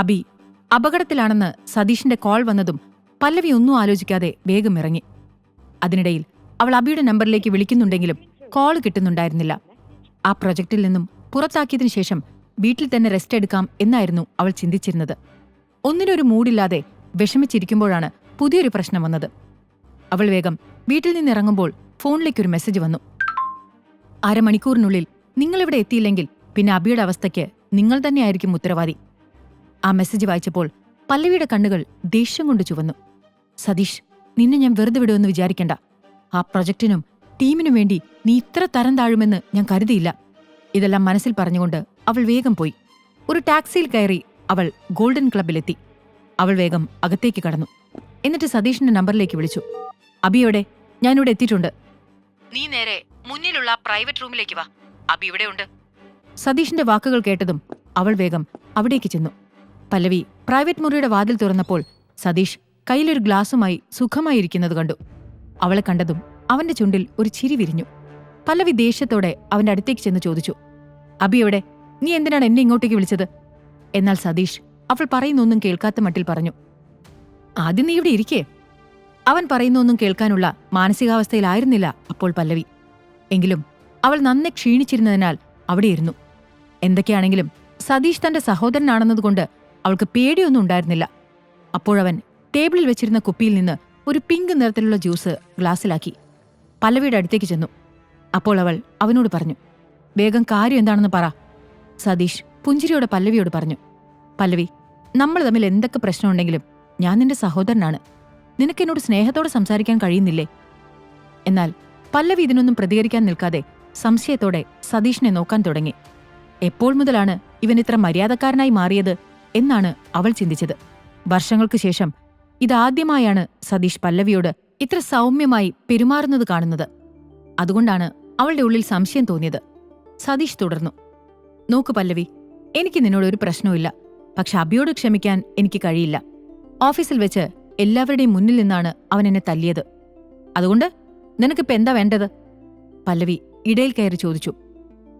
Abi അപകടത്തിലാണെന്ന് സതീഷിന്റെ call വന്നതും പല്ലവി ഒന്നും ആലോചിക്കാതെ വേഗം ഇറങ്ങി. അതിനിടയിൽ അവൾ അബിയുടെ നമ്പറിലേക്ക് വിളിക്കുന്നുണ്ടെങ്കിലും കോൾ കിട്ടുന്നുണ്ടായിരുന്നില്ല. ആ പ്രൊജക്റ്റിൽ നിന്നും പുറത്താക്കിയതിനു ശേഷം വീട്ടിൽ തന്നെ റെസ്റ്റ് എടുക്കാം എന്നായിരുന്നു അവൾ ചിന്തിച്ചിരുന്നത്. ഒന്നിനൊരു മൂഡില്ലാതെ വിഷമിച്ചിരിക്കുമ്പോഴാണ് പുതിയൊരു പ്രശ്നം വന്നത്. അവൾ വേഗം വീട്ടിൽ നിന്നിറങ്ങുമ്പോൾ ഫോണിലേക്കൊരു മെസ്സേജ് വന്നു. അരമണിക്കൂറിനുള്ളിൽ നിങ്ങളിവിടെ എത്തിയില്ലെങ്കിൽ പിന്നെ അബിയുടെ അവസ്ഥയ്ക്ക് നിങ്ങൾ തന്നെയായിരിക്കും ഉത്തരവാദി. ആ മെസ്സേജ് വായിച്ചപ്പോൾ പല്ലവിയുടെ കണ്ണുകൾ ദേഷ്യം കൊണ്ട് ചുവന്നു. സതീഷ്, നിന്നെ ഞാൻ വെറുതെ വിടുമെന്ന് വിചാരിക്കണ്ട. ആ പ്രൊജക്ടിനും ടീമിനും വേണ്ടി നീ ഇത്ര തരം താഴുമെന്ന് ഞാൻ കരുതിയില്ല. ഇതെല്ലാം മനസ്സിൽ പറഞ്ഞുകൊണ്ട് അവൾ വേഗം പോയി. ഒരു ടാക്സിയിൽ കയറി അവൾ ഗോൾഡൻ ക്ലബിലെത്തി. അവൾ വേഗം അകത്തേക്ക് കടന്നു. എന്നിട്ട് സതീഷിന്റെ നമ്പറിലേക്ക് വിളിച്ചു. അബിയോടെ, ഞാനിവിടെ എത്തിയിട്ടുണ്ട്. നീ നേരെ മുന്നിലുള്ള പ്രൈവറ്റ് റൂമിലേക്ക് വാ, അബി ഇവിടെ ഉണ്ട്. സതീഷിന്റെ വാക്കുകൾ കേട്ടതും അവൾ വേഗം അവിടേക്ക് ചെന്നു. പല്ലവി പ്രൈവറ്റ് മുറിയുടെ വാതിൽ തുറന്നപ്പോൾ സതീഷ് കയ്യിലൊരു ഗ്ലാസുമായി സുഖമായിരിക്കുന്നത് കണ്ടു. അവളെ കണ്ടതും അവന്റെ ചുണ്ടിൽ ഒരു ചിരി വിരിഞ്ഞു. പല്ലവി ദേഷ്യത്തോടെ അവന്റെ അടുത്തേക്ക് ചെന്ന് ചോദിച്ചു, അബിയോടെ, നീ എന്തിനാണ് എന്നെ ഇങ്ങോട്ടേക്ക് വിളിച്ചത്? എന്നാൽ സതീഷ് അവൾ പറയുന്നൊന്നും കേൾക്കാത്ത മട്ടിൽ പറഞ്ഞു, ആദ്യം നീ ഇവിടെ ഇരിക്കേ. അവൻ പറയുന്നൊന്നും കേൾക്കാനുള്ള മാനസികാവസ്ഥയിലായിരുന്നില്ല അപ്പോൾ പല്ലവി. എങ്കിലും അവൾ നന്നെ ക്ഷീണിച്ചിരുന്നതിനാൽ അവിടെയിരുന്നു. എന്തൊക്കെയാണെങ്കിലും സതീഷ് തന്റെ സഹോദരനാണെന്നതുകൊണ്ട് അവൾക്ക് പേടിയൊന്നും ഉണ്ടായിരുന്നില്ല. അപ്പോഴവൻ ടേബിളിൽ വെച്ചിരുന്ന കുപ്പിയിൽ നിന്ന് ഒരു പിങ്ക് നിറത്തിലുള്ള ജ്യൂസ് ഗ്ലാസ്സിലാക്കി പല്ലവിയുടെ അടുത്തേക്ക് ചെന്നു. അപ്പോൾ അവൾ അവനോട് പറഞ്ഞു, വേഗം കാര്യം എന്താണെന്ന് പറ. സതീഷ് പുഞ്ചിരിയോടെ പല്ലവിയോട് പറഞ്ഞു, പല്ലവി, നമ്മൾ തമ്മിൽ എന്തൊക്കെ പ്രശ്നമുണ്ടെങ്കിലും ഞാൻ നിന്റെ സഹോദരനാണ്. നിനക്കെന്നോട് സ്നേഹത്തോടെ സംസാരിക്കാൻ കഴിയുന്നില്ലേ? എന്നാൽ പല്ലവി ഇതിനൊന്നും പ്രതികരിക്കാൻ നിൽക്കാതെ സംശയത്തോടെ സതീഷിനെ നോക്കാൻ തുടങ്ങി. എപ്പോൾ മുതലാണ് ഇവൻ ഇത്ര മര്യാദക്കാരനായി മാറിയത് എന്നാണ് അവൾ ചിന്തിച്ചത്. വർഷങ്ങൾക്കു ശേഷം ഇതാദ്യമായാണ് സതീഷ് പല്ലവിയോട് ഇത്ര സൗമ്യമായി പെരുമാറുന്നത് കാണുന്നത്. അതുകൊണ്ടാണ് അവളുടെ ഉള്ളിൽ സംശയം തോന്നിയത്. സതീഷ് തുടർന്നു, നോക്കു പല്ലവി, എനിക്ക് നിന്നോടൊരു പ്രശ്നവുമില്ല. പക്ഷെ അബിയോട് ക്ഷമിക്കാൻ എനിക്ക് കഴിയില്ല. ഓഫീസിൽ വെച്ച് എല്ലാവരുടെയും മുന്നിൽ നിന്നാണ് അവൻ എന്നെ തല്ലിയത്. അതുകൊണ്ട് നിനക്കിപ്പോ എന്താ വേണ്ടത്? പല്ലവി ഇടയിൽ കയറി ചോദിച്ചു.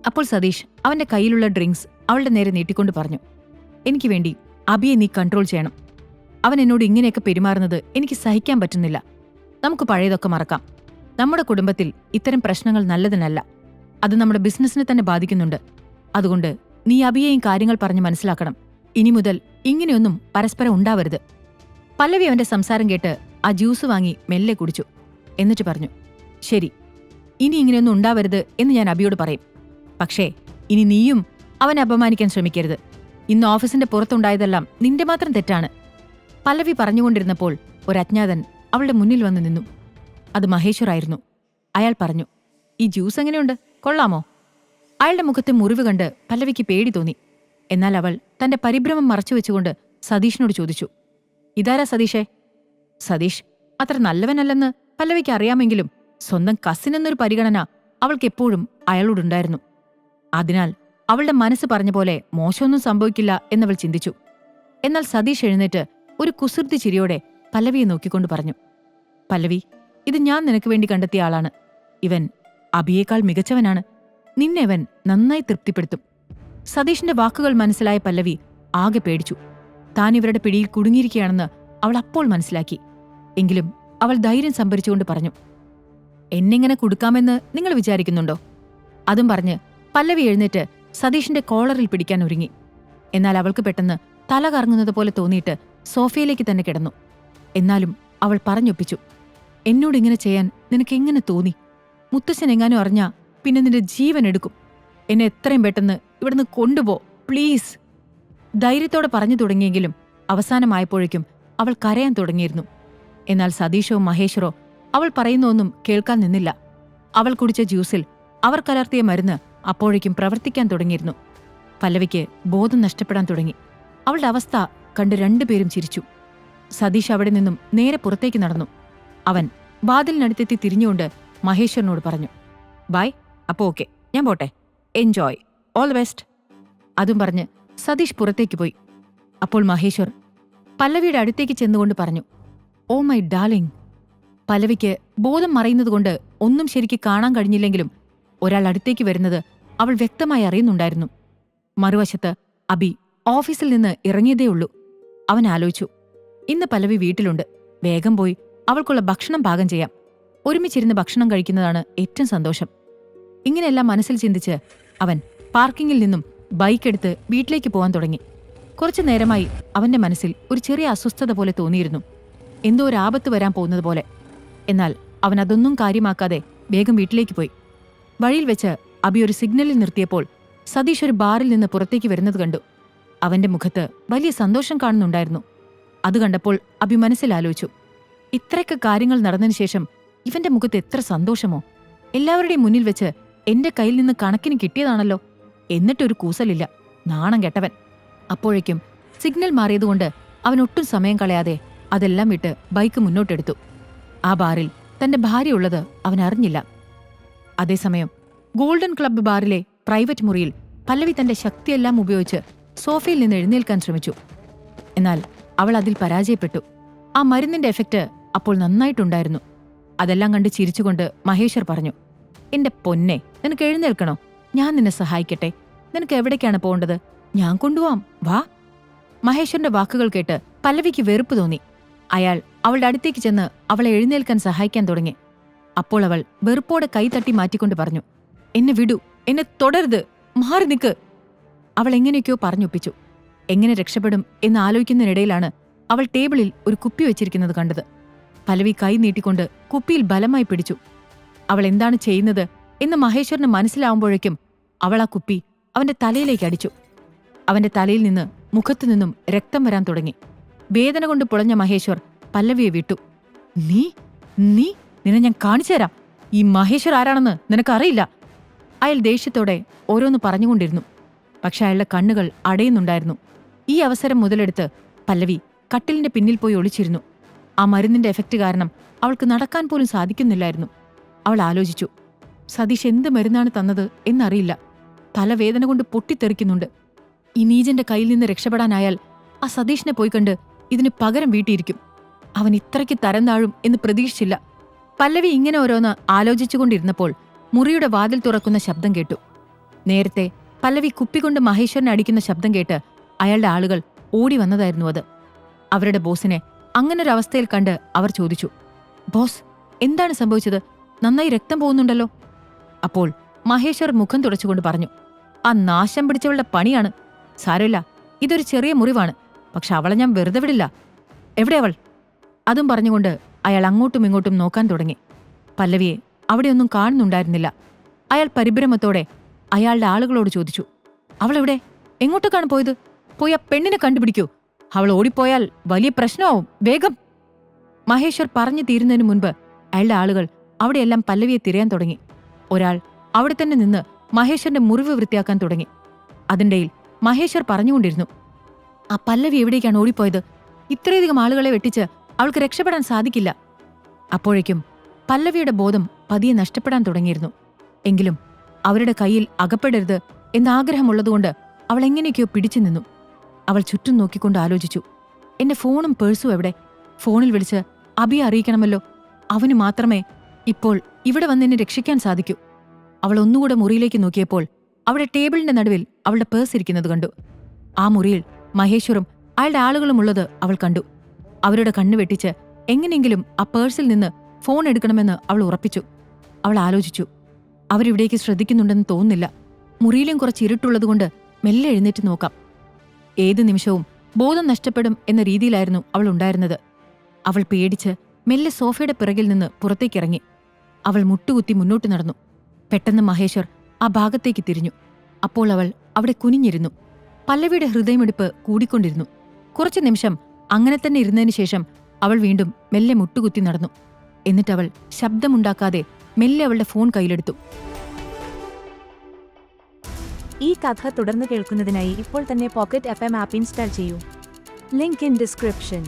അപ്പോൾ സതീഷ് അവന്റെ കയ്യിലുള്ള ഡ്രിങ്ക്സ് അവളുടെ നേരെ നീട്ടിക്കൊണ്ട് പറഞ്ഞു, എനിക്ക് വേണ്ടി അബിയെ നീ കൺട്രോൾ ചെയ്യണം. അവൻ എന്നോട് ഇങ്ങനെയൊക്കെ പെരുമാറുന്നത് എനിക്ക് സഹിക്കാൻ പറ്റുന്നില്ല. നമുക്ക് പഴയതൊക്കെ മറക്കാം. നമ്മുടെ കുടുംബത്തിൽ ഇത്തരം പ്രശ്നങ്ങൾ നല്ലതിനല്ല. അത് നമ്മുടെ ബിസിനസ്സിനെ തന്നെ ബാധിക്കുന്നുണ്ട്. അതുകൊണ്ട് നീ അബിയെയും കാര്യങ്ങൾ പറഞ്ഞ് മനസ്സിലാക്കണം. ഇനി മുതൽ ഇങ്ങനെയൊന്നും പരസ്പരം ഉണ്ടാവരുത്. പല്ലവി അവന്റെ സംസാരം കേട്ട് ആ ജ്യൂസ് വാങ്ങി മെല്ലെ കുടിച്ചു. എന്നിട്ട് പറഞ്ഞു, ശരി, ഇനി ഇങ്ങനെയൊന്നും ഉണ്ടാവരുത് എന്ന് ഞാൻ അബിയോട് പറയും. പക്ഷേ ഇനി നീയും അവനെ അപമാനിക്കാൻ ശ്രമിക്കരുത്. ഇന്ന് ഓഫീസിന്റെ പുറത്തുണ്ടായതെല്ലാം നിന്റെ മാത്രം തെറ്റാണ്. പല്ലവി പറഞ്ഞുകൊണ്ടിരുന്നപ്പോൾ ഒരജ്ഞാതൻ അവളുടെ മുന്നിൽ വന്നു നിന്നു. അത് മഹേശ്വറായിരുന്നു. അയാൾ പറഞ്ഞു, ഈ ജ്യൂസ് എങ്ങനെയുണ്ട്, കൊള്ളാമോ? അയാളുടെ മുഖത്തെ മുറിവ് കണ്ട് പല്ലവിക്ക് പേടി തോന്നി. എന്നാൽ അവൾ തന്റെ പരിഭ്രമം മറച്ചുവെച്ചുകൊണ്ട് സതീഷിനോട് ചോദിച്ചു, ഇതാരാ സതീഷേ? സതീഷ് അത്ര നല്ലവനല്ലെന്ന് പല്ലവിക്ക് അറിയാമെങ്കിലും സ്വന്തം കസിനെന്നൊരു പരിഗണന അവൾക്കെപ്പോഴും അയാളോടുണ്ടായിരുന്നു. അതിനാൽ അവളുടെ മനസ്സ് പറഞ്ഞ പോലെ മോശമൊന്നും സംഭവിക്കില്ല എന്നവൾ ചിന്തിച്ചു. എന്നാൽ സതീഷ് എഴുന്നേറ്റ് ഒരു കുസൃതി ചിരിയോടെ പല്ലവിയെ നോക്കിക്കൊണ്ട് പറഞ്ഞു, പല്ലവി, ഇത് ഞാൻ നിനക്ക് വേണ്ടി കണ്ടെത്തിയ ആളാണ്. ഇവൻ അബിയേക്കാൾ മികച്ചവനാണ്. നിന്നെ അവൻ നന്നായി തൃപ്തിപ്പെടുത്തും. സതീഷിന്റെ വാക്കുകൾ മനസ്സിലായ പല്ലവി ആകെ പേടിച്ചു. താൻ ഇവരുടെ പിടിയിൽ കുടുങ്ങിയിരിക്കുകയാണെന്ന് അവൾ അപ്പോൾ മനസ്സിലാക്കി. എങ്കിലും അവൾ ധൈര്യം സംഭരിച്ചുകൊണ്ട് പറഞ്ഞു, എന്നെങ്ങനെ കൊടുക്കാമെന്ന് നിങ്ങൾ വിചാരിക്കുന്നുണ്ടോ? അതും പറഞ്ഞ് പല്ലവി എഴുന്നേറ്റ് സതീഷിന്റെ കോളറിൽ പിടിക്കാൻ ഒരുങ്ങി. എന്നാൽ അവൾക്ക് പെട്ടെന്ന് തല കറങ്ങുന്നത് പോലെ തോന്നിയിട്ട് സോഫയിലേക്ക് തന്നെ കിടന്നു. എന്നാലും അവൾ പറഞ്ഞൊപ്പിച്ചു, എന്നോടിങ്ങനെ ചെയ്യാൻ നിനക്കെങ്ങനെ തോന്നി? മുത്തശ്ശൻ എങ്ങാനും അറിഞ്ഞാ പിന്നെ നിന്റെ ജീവൻ എടുക്കും. എന്നെ എത്രയും പെട്ടെന്ന് ഇവിടുന്ന് കൊണ്ടുപോ പ്ലീസ്. ധൈര്യത്തോടെ പറഞ്ഞു തുടങ്ങിയെങ്കിലും അവസാനമായപ്പോഴേക്കും അവൾ കരയാൻ തുടങ്ങിയിരുന്നു. എന്നാൽ സതീഷോ മഹേശ്വറോ അവൾ പറയുന്നൊന്നും കേൾക്കാൻ നിന്നില്ല. അവൾ കുടിച്ച ജ്യൂസിൽ അവർ കലർത്തിയ മരുന്ന് അപ്പോഴേക്കും പ്രവർത്തിക്കാൻ തുടങ്ങിയിരുന്നു. പല്ലവിക്ക് ബോധം നഷ്ടപ്പെടാൻ തുടങ്ങി. അവളുടെ അവസ്ഥ കണ്ട് രണ്ടുപേരും ചിരിച്ചു. സതീഷ് അവിടെ നിന്നും നേരെ പുറത്തേക്ക് നടന്നു. അവൻ വാതിലിനടുത്തെത്തി തിരിഞ്ഞുകൊണ്ട് മഹേശ്വരനോട് പറഞ്ഞു, ബൈ, അപ്പോ ഓക്കെ, ഞാൻ പോട്ടെ, എൻജോയ്, ഓൾ ദ ബെസ്റ്റ്. അതും പറഞ്ഞ് സതീഷ് പുറത്തേക്ക് പോയി. അപ്പോൾ മഹേശ്വർ പല്ലവിയുടെ അടുത്തേക്ക് ചെന്നുകൊണ്ട് പറഞ്ഞു, ഓ മൈ ഡാർലിംഗ്. പല്ലവിക്ക് ബോധം മറയുന്നതുകൊണ്ട് ഒന്നും ശരിക്ക് കാണാൻ കഴിഞ്ഞില്ലെങ്കിലും ഒരാൾ അടുത്തേക്ക് വരുന്നത് അവൾ വ്യക്തമായി അറിയുന്നുണ്ടായിരുന്നു. മറുവശത്ത് അബി ഓഫീസിൽ നിന്ന് ഇറങ്ങിയതേയുള്ളൂ. അവൻ ആലോചിച്ചു, ഇന്ന് പല്ലവി വീട്ടിലുണ്ട്. വേഗം പോയി അവൾക്കുള്ള ഭക്ഷണം പാകം ചെയ്യാം. ഒരുമിച്ചിരുന്ന് ഭക്ഷണം കഴിക്കുന്നതാണ് ഏറ്റവും സന്തോഷം. ഇങ്ങനെയെല്ലാം മനസ്സിൽ ചിന്തിച്ച് അവൻ പാർക്കിങ്ങിൽ നിന്നും ബൈക്കെടുത്ത് വീട്ടിലേക്ക് പോകാൻ തുടങ്ങി. കുറച്ചു നേരമായി അവന്റെ മനസ്സിൽ ഒരു ചെറിയ അസ്വസ്ഥത പോലെ തോന്നിയിരുന്നു. എന്തോ ഒരു ആപത്ത് വരാൻ പോകുന്നത് പോലെ. എന്നാൽ അവൻ അതൊന്നും കാര്യമാക്കാതെ വേഗം വീട്ടിലേക്ക് പോയി. വഴിയിൽ വെച്ച് അബി ഒരു സിഗ്നലിൽ നിർത്തിയപ്പോൾ സതീഷ് ഒരു ബാറിൽ നിന്ന് പുറത്തേക്ക് വരുന്നത് കണ്ടു. അവന്റെ മുഖത്ത് വലിയ സന്തോഷം കാണുന്നുണ്ടായിരുന്നു. അത് കണ്ടപ്പോൾ അബി മനസ്സിലാലോചിച്ചു, ഇത്രയൊക്കെ കാര്യങ്ങൾ നടന്നതിന് ശേഷം ഇവന്റെ മുഖത്ത് എത്ര സന്തോഷമോ. എല്ലാവരുടെയും മുന്നിൽ വെച്ച് എന്റെ കയ്യിൽ നിന്ന് കണക്കിന് കിട്ടിയതാണല്ലോ. എന്നിട്ടൊരു കൂസലില്ല, നാണം കെട്ടവൻ. അപ്പോഴേക്കും സിഗ്നൽ മാറിയതുകൊണ്ട് അവൻ ഒട്ടും സമയം കളയാതെ അതെല്ലാം വിട്ട് ബൈക്ക് മുന്നോട്ടെടുത്തു. ആ ബാറിൽ തന്റെ ഭാര്യയുള്ളത് അവൻ അറിഞ്ഞില്ല. അതേസമയം ഗോൾഡൻ ക്ലബ്ബ് ബാറിലെ പ്രൈവറ്റ് മുറിയിൽ പല്ലവി തന്റെ ശക്തിയെല്ലാം ഉപയോഗിച്ച് സോഫയിൽ നിന്ന് എഴുന്നേൽക്കാൻ ശ്രമിച്ചു. എന്നാൽ അവൾ അതിൽ പരാജയപ്പെട്ടു. ആ മരുന്നിന്റെ എഫക്റ്റ് അപ്പോൾ നന്നായിട്ടുണ്ടായിരുന്നു. അതെല്ലാം കണ്ട് ചിരിച്ചുകൊണ്ട് മഹേശ്വർ പറഞ്ഞു, എന്റെ പൊന്നെ, നിനക്ക് എഴുന്നേൽക്കണോ? ഞാൻ നിന്നെ സഹായിക്കട്ടെ. നിനക്ക് എവിടേക്കാണ് പോകേണ്ടത്? ഞാൻ കൊണ്ടുപോവാം, വാ. മഹേശ്വറിന്റെ വാക്കുകൾ കേട്ട് പല്ലവിക്ക് വെറുപ്പ് തോന്നി. അയാൾ അവളുടെ അടുത്തേക്ക് ചെന്ന് അവളെ എഴുന്നേൽക്കാൻ സഹായിക്കാൻ തുടങ്ങി. അപ്പോൾ അവൾ വെറുപ്പോടെ കൈ തട്ടി മാറ്റിക്കൊണ്ട് പറഞ്ഞു, എന്നെ വിടൂ, എന്നെ തുടരുത്, മാറി നിൽക്ക്. അവൾ എങ്ങനെയൊക്കെയോ പറഞ്ഞൊപ്പിച്ചു. എങ്ങനെ രക്ഷപ്പെടും എന്ന് ആലോചിക്കുന്നതിനിടയിലാണ് അവൾ ടേബിളിൽ ഒരു കുപ്പി വെച്ചിരിക്കുന്നത് കണ്ടത്. പല്ലവി കൈ നീട്ടിക്കൊണ്ട് കുപ്പിയിൽ ബലമായി പിടിച്ചു. അവൾ എന്താണ് ചെയ്യുന്നത് എന്ന് മഹേശ്വറിന് മനസ്സിലാവുമ്പോഴേക്കും അവൾ ആ കുപ്പി അവന്റെ തലയിലേക്ക് അടിച്ചു. അവന്റെ തലയിൽ നിന്ന് മുഖത്തു നിന്നും രക്തം വരാൻ തുടങ്ങി. വേദന കൊണ്ട് പുളഞ്ഞ മഹേശ്വർ പല്ലവിയെ വിട്ടു. നീ നീ നിന്നെ ഞാൻ കാണിച്ചു തരാം. ഈ മഹേശ്വർ ആരാണെന്ന് നിനക്കറിയില്ല. അയാൾ ദേഷ്യത്തോടെ ഓരോന്ന് പറഞ്ഞുകൊണ്ടിരുന്നു. പക്ഷെ അയാളുടെ കണ്ണുകൾ അടയുന്നുണ്ടായിരുന്നു. ഈ അവസരം മുതലെടുത്ത് പല്ലവി കട്ടിലിന്റെ പിന്നിൽ പോയി ഒളിച്ചിരുന്നു. ആ മരുന്നിന്റെ എഫക്റ്റ് കാരണം അവൾക്ക് നടക്കാൻ പോലും സാധിക്കുന്നില്ലായിരുന്നു. അവൾ ആലോചിച്ചു, സതീഷ് എന്ത് മരുന്നാണ് തന്നത് എന്നറിയില്ല. തലവേദന കൊണ്ട് പൊട്ടിത്തെറിക്കുന്നുണ്ട്. ഈ നീജന്റെ കയ്യിൽ നിന്ന് രക്ഷപ്പെടാനായാൽ ആ സതീഷിനെ പോയി കണ്ട് ഇതിന് പകരം വീട്ടിയിരിക്കും. അവൻ ഇത്രയ്ക്ക് തരം താഴും എന്ന് പ്രതീക്ഷിച്ചില്ല. പല്ലവി ഇങ്ങനെ ഓരോന്ന് ആലോചിച്ചുകൊണ്ടിരുന്നപ്പോൾ മുറിയുടെ വാതിൽ തുറക്കുന്ന ശബ്ദം കേട്ടു. നേരത്തെ പല്ലവി കുപ്പികൊണ്ട് മഹേശ്വരനെ അടിക്കുന്ന ശബ്ദം കേട്ട് അയാളുടെ ആളുകൾ ഓടി വന്നതായിരുന്നു അത്. അവരുടെ ബോസിനെ അങ്ങനൊരവസ്ഥയിൽ കണ്ട് അവർ ചോദിച്ചു, ബോസ്, എന്താണ് സംഭവിച്ചത്? നന്നായി രക്തം പോകുന്നുണ്ടല്ലോ. അപ്പോൾ മഹേശ്വർ മുഖം തുടച്ചുകൊണ്ട് പറഞ്ഞു, ആ നാശം പിടിച്ചവളുടെ പണിയാണ്. സാരമില്ല, ഇതൊരു ചെറിയ മുറിവാണ്. പക്ഷെ അവളെ ഞാൻ വെറുതെ വിടില്ല. എവിടെ അവൾ? അതും പറഞ്ഞുകൊണ്ട് അയാൾ അങ്ങോട്ടും ഇങ്ങോട്ടും നോക്കാൻ തുടങ്ങി. പല്ലവിയെ അവിടെയൊന്നും കാണുന്നുണ്ടായിരുന്നില്ല. അയാൾ പരിഭ്രമത്തോടെ അയാളുടെ ആളുകളോട് ചോദിച്ചു, അവളെവിടെ? എങ്ങോട്ടേക്കാണ് പോയത്? പോയി ആ പെണ്ണിനെ കണ്ടുപിടിക്കൂ. അവൾ ഓടിപ്പോയാൽ വലിയ പ്രശ്നമാവും, വേഗം. മഹേശ്വർ പറഞ്ഞു തീരുന്നതിന് മുൻപ് അയാളുടെ ആളുകൾ അവിടെയെല്ലാം പല്ലവിയെ തിരയാൻ തുടങ്ങി. ഒരാൾ അവിടെ തന്നെ നിന്ന് മഹേശ്വറിന്റെ മുറിവ് വൃത്തിയാക്കാൻ തുടങ്ങി. അതിനിടയിൽ മഹേശ്വർ പറഞ്ഞുകൊണ്ടിരുന്നു, ആ പല്ലവി എവിടേക്കാണ് ഓടിപ്പോയത്? ഇത്രയധികം ആളുകളെ വെട്ടിച്ച് അവൾക്ക് രക്ഷപ്പെടാൻ സാധിക്കില്ല. അപ്പോഴേക്കും പല്ലവിയുടെ ബോധം പതിയെ നഷ്ടപ്പെടാൻ തുടങ്ങിയിരുന്നു. എങ്കിലും അവരുടെ കയ്യിൽ അകപ്പെടരുത് എന്നാഗ്രഹമുള്ളതുകൊണ്ട് അവൾ എങ്ങനെയൊക്കെയോ പിടിച്ചു നിന്നു. അവൾ ചുറ്റും നോക്കിക്കൊണ്ട് ആലോചിച്ചു, എന്റെ ഫോണും പേഴ്സും എവിടെ? ഫോണിൽ വിളിച്ച് അബിയെ അറിയിക്കണമല്ലോ. അവന് മാത്രമേ ഇപ്പോൾ ഇവിടെ വന്നെന്നെ രക്ഷിക്കാൻ സാധിക്കൂ. അവൾ ഒന്നുകൂടെ മുറിയിലേക്ക് നോക്കിയപ്പോൾ അവിടെ ടേബിളിന്റെ നടുവിൽ അവളുടെ പേഴ്സ് ഇരിക്കുന്നത് കണ്ടു. ആ മുറിയിൽ മഹേശ്വറും അയാളുടെ ആളുകളുമുള്ളത് അവൾ കണ്ടു. അവരുടെ കണ്ണു വെട്ടിച്ച് എങ്ങനെയെങ്കിലും ആ പേഴ്സിൽ നിന്ന് ഫോൺ എടുക്കണമെന്ന് അവൾ ഉറപ്പിച്ചു. അവൾ ആലോചിച്ചു, അവരിവിടേക്ക് ശ്രദ്ധിക്കുന്നുണ്ടെന്ന് തോന്നുന്നില്ല. മുറിയിലും കുറച്ച് ഇരുട്ടുള്ളതുകൊണ്ട് മെല്ലെ എഴുന്നേറ്റ് നോക്കാം. ഏതു നിമിഷവും ബോധം നഷ്ടപ്പെടും എന്ന രീതിയിലായിരുന്നു അവൾ ഉണ്ടായിരുന്നത്. അവൾ പേടിച്ച് മെല്ലെ സോഫയുടെ പിറകിൽ നിന്ന് പുറത്തേക്കിറങ്ങി. അവൾ മുട്ടുകുത്തി മുന്നോട്ട് നടന്നു. പെട്ടെന്ന് മഹേശ്വർ ആ ഭാഗത്തേക്ക് തിരിഞ്ഞു. അപ്പോൾ അവൾ അവിടെ കുനിഞ്ഞിരുന്നു. പല്ലവിയുടെ ഹൃദയമിടിപ്പ് കൂടിക്കൊണ്ടിരുന്നു. കുറച്ചു നിമിഷം അങ്ങനെ തന്നെ ഇരുന്നതിന് ശേഷം അവൾ വീണ്ടും മെല്ലെ മുട്ടുകുത്തി നടന്നു. എന്നിട്ടവൾ ശബ്ദമുണ്ടാക്കാതെ മെല്ലെ അവളുടെ ഫോൺ കയ്യിലെടുത്തു. ഈ കഥ തുടർന്ന് കേൾക്കുന്നതിനായി ഇപ്പോൾ തന്നെ പോക്കറ്റ് FM ആപ്പ് ഇൻസ്റ്റാൾ ചെയ്യൂ. Link in description.